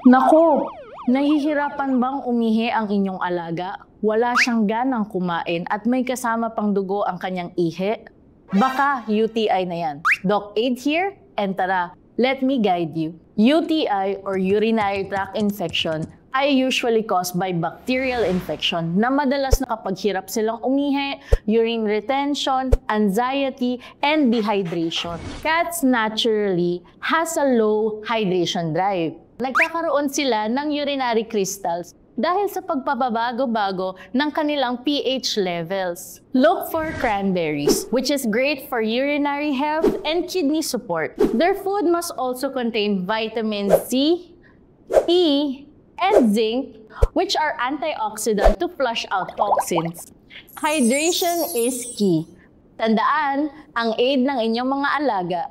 Naku, nahihirapan bang umihi ang inyong alaga? Wala siyang ganang kumain at may kasama pang dugo ang kanyang ihi? Baka UTI na yan. Doc Aid here, and tara, let me guide you. UTI or urinary tract infection ay usually caused by bacterial infection na madalas nakapaghirap silang umihi, urine retention, anxiety, and dehydration. Cats naturally has a low hydration drive. Nagkakaroon sila ng urinary crystals dahil sa pagpapabago-bago ng kanilang pH levels. Look for cranberries, which is great for urinary health and kidney support. Their food must also contain vitamin C, E, and zinc, which are antioxidant to flush out toxins. Hydration is key. Tandaan ang aid ng inyong mga alaga.